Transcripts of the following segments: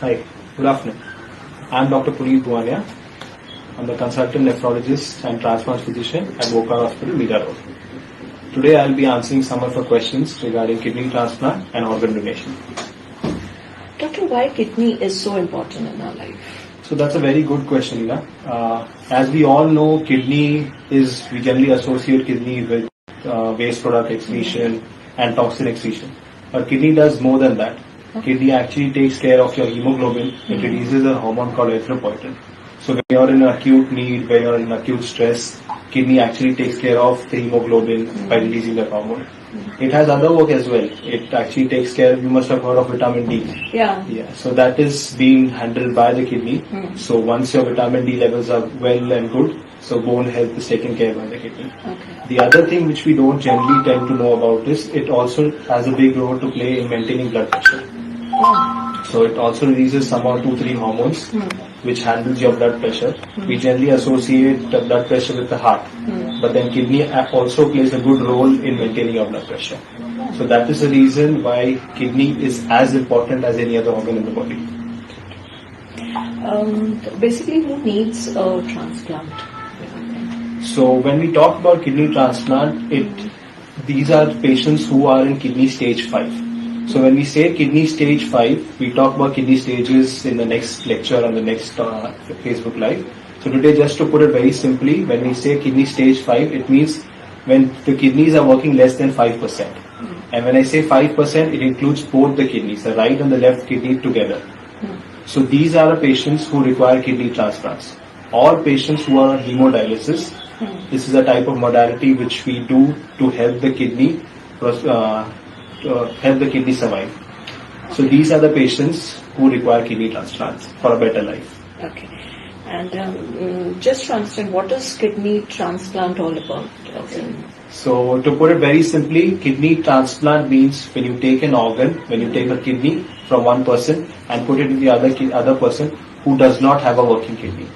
Hi, good afternoon. I'm Dr. Puneet Bhuwania. I'm the consultant nephrologist and transplant physician at Woka Hospital, Meera Road. Today I'll be answering some of your questions regarding kidney transplant and organ donation. Doctor, why kidney is so important in our life? So that's a very good question, Ina. As we all know, we generally associate kidney with waste product excretion and toxin excretion. But kidney does more than that. Kidney actually takes care of your hemoglobin. It releases a hormone called erythropoietin. So when you're in acute need, when you're in acute stress, kidney actually takes care of the hemoglobin by releasing that hormone. It has other work as well. It actually takes care, you must have heard of vitamin D. Yeah. So that is being handled by the kidney. So once your vitamin D levels are well and good, so bone health is taken care by the kidney. Okay. The other thing which we don't generally tend to know about is it also has a big role to play in maintaining blood pressure. So it also releases some or 2-3 hormones which handles your blood pressure. We generally associate the blood pressure with the heart, but then kidney also plays a good role in maintaining your blood pressure. So that is the reason why kidney is as important as any other organ in the body. Basically, who needs a transplant? So when we talk about kidney transplant, these are patients who are in kidney stage 5. So when we say kidney stage 5, we talk about kidney stages in the next lecture and the next Facebook Live. So today, just to put it very simply, when we say kidney stage 5, it means when the kidneys are working less than 5%. And when I say 5%, it includes both the kidneys, the right and the left kidney together. So these are the patients who require kidney transplants. All patients who are on hemodialysis, this is a type of modality which we do to help the kidney survive. So these are the patients who require kidney transplants for a better life. Okay. And just to understand, what is kidney transplant all about? So to put it very simply, kidney transplant means when you take an organ, when you take a kidney from one person and put it in the other person who does not have a working kidney.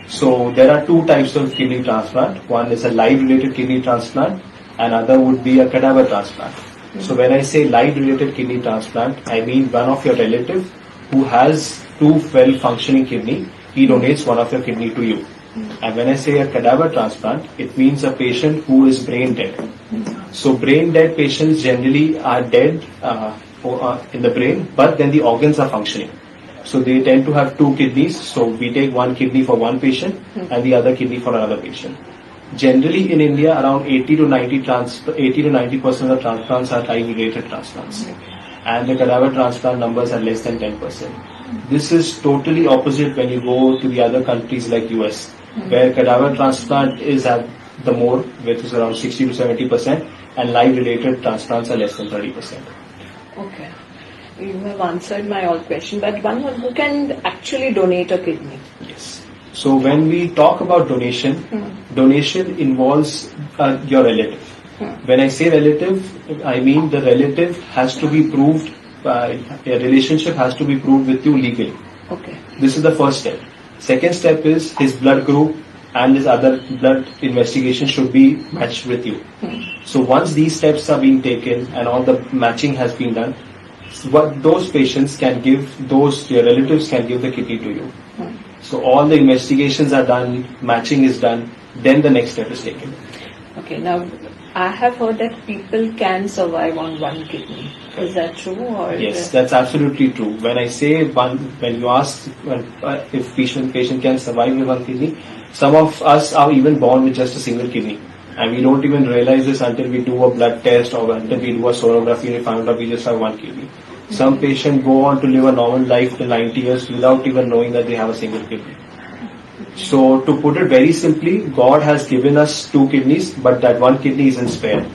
So there are two types of kidney transplant. One is a live-related kidney transplant, and other would be a cadaver transplant. So when I say live-related kidney transplant, I mean one of your relative who has two well-functioning kidney, he donates one of your kidney to you. And when I say a cadaver transplant, it means a patient who is brain dead. So brain dead patients generally are dead in the brain, but then the organs are functioning. So they tend to have two kidneys. So we take one kidney for one patient and the other kidney for another patient. Generally in India, around 80 to 90% of the transplants are live-related transplants. And the cadaver transplant numbers are less than 10%. This is totally opposite when you go to the other countries like US, where cadaver transplant is at the more, which is around 60 to 70%, and live-related transplants are less than 30%. Okay. You have answered my all question, but one who can actually donate a kidney? Yes. So when we talk about donation, donation involves your relative. When I say relative, I mean the relative has to be proved, a relationship has to be proved with you legally. Okay. This is the first step. Second step is his blood group and his other blood investigation should be matched with you. So once these steps are being taken and all the matching has been done, what those patients can give, your relatives can give the kidney to you. So all the investigations are done, matching is done, then the next step is taken. Okay, now I have heard that people can survive on one kidney. Is that true? Or yes, that's absolutely true. When I say one, when you ask if patient can survive with one kidney, some of us are even born with just a single kidney. And we don't even realize this until we do a blood test or until we do a sonography and we find out we just have one kidney. Some patients go on to live a normal life till 90 years without even knowing that they have a single kidney. So to put it very simply, God has given us two kidneys, but that one kidney isn't spared.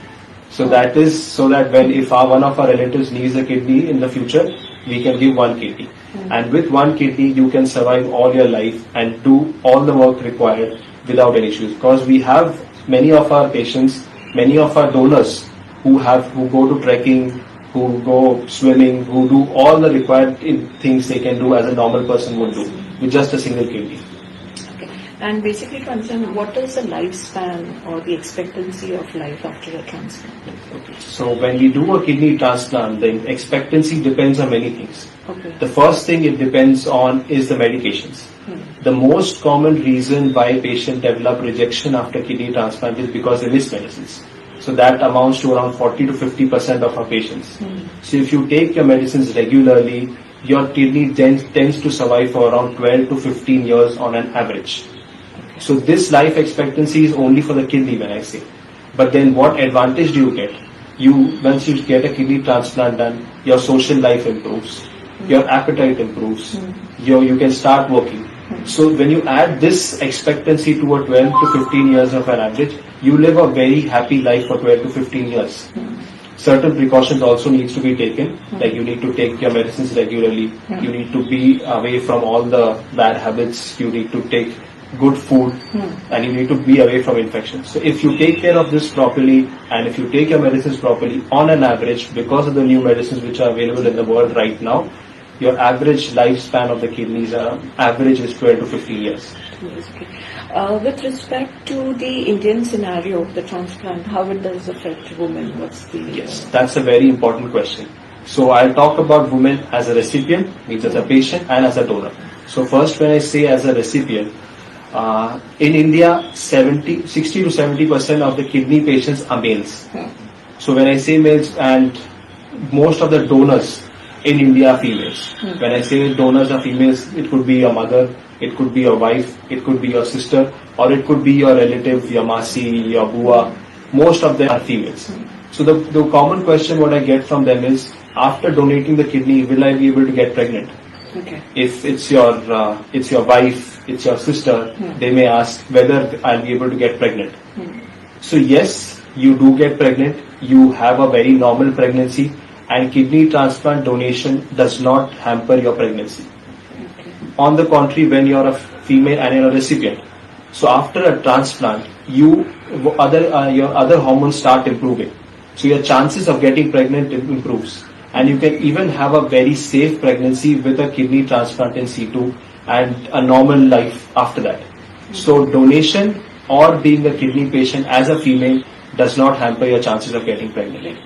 So that is so that if one of our relatives needs a kidney in the future, we can give one kidney. And with one kidney, you can survive all your life and do all the work required without any issues. Because we have many of our patients, many of our donors who go to trekking, who go swimming, who do all the required things they can do as a normal person would do with just a single kidney. And basically to understand what is the lifespan or the expectancy of life after a transplant? Okay. So when we do a kidney transplant, the expectancy depends on many things. Okay. The first thing it depends on is the medications. The most common reason why patient develop rejection after kidney transplant is because they miss medicines. So that amounts to around 40 to 50% of our patients. So if you take your medicines regularly, your kidney tends to survive for around 12 to 15 years on an average. So this life expectancy is only for the kidney when I say. But then what advantage do you get? Once you get a kidney transplant done, your social life improves, your appetite improves, you can start working. So when you add this expectancy to a 12 to 15 years of an average, you live a very happy life for 12 to 15 years. Certain precautions also needs to be taken, like you need to take your medicines regularly, you need to be away from all the bad habits, you need to take good food, and you need to be away from infections. So if you take care of this properly and if you take your medicines properly, on an average, because of the new medicines which are available in the world right now, your average lifespan of the kidneys average is 12 to 15 years. Okay. With respect to the Indian scenario of the transplant, how it does affect women? What's the... Yes, that's a very important question. So I'll talk about women as a recipient, means as a patient, and as a donor. So first, when I say as a recipient, in India, 60 to 70% of the kidney patients are males. So when I say males, and most of the donors in India are females. When I say donors are females, it could be your mother, it could be your wife, it could be your sister, or it could be your relative, your masi, your bua. Most of them are females. So the common question what I get from them is, after donating the kidney, will I be able to get pregnant? Okay. If it's your wife, it's your sister, they may ask whether I'll be able to get pregnant. So yes, you do get pregnant, you have a very normal pregnancy, and kidney transplant donation does not hamper your pregnancy. Okay. On the contrary, when you're a female and you're a recipient, so after a transplant, your other hormones start improving. So your chances of getting pregnant improves. And you can even have a very safe pregnancy with a kidney transplant in situ and a normal life after that. So donation or being a kidney patient as a female does not hamper your chances of getting pregnant.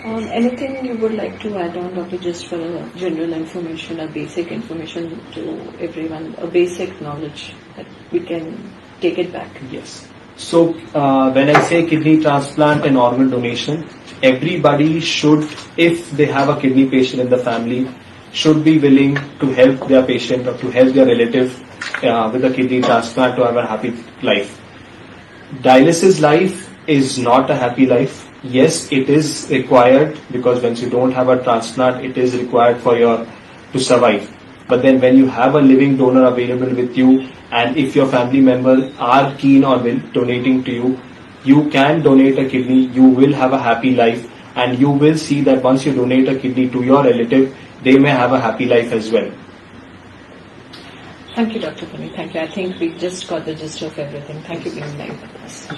Anything you would like to add on, Dr. Just for general information, a basic information to everyone, a basic knowledge that we can take it back? Yes. So when I say kidney transplant and organ donation, everybody should, if they have a kidney patient in the family, should be willing to help their patient or to help their relative with a kidney transplant to have a happy life. Dialysis life is not a happy life. Yes, it is required because once you don't have a transplant, it is required to survive. But then when you have a living donor available with you, and if your family members are keen on donating to you, you can donate a kidney, you will have a happy life, and you will see that once you donate a kidney to your relative, they may have a happy life as well. Thank you, Dr. Puneet. Thank you. I think we just got the gist of everything. Thank you for being live with us.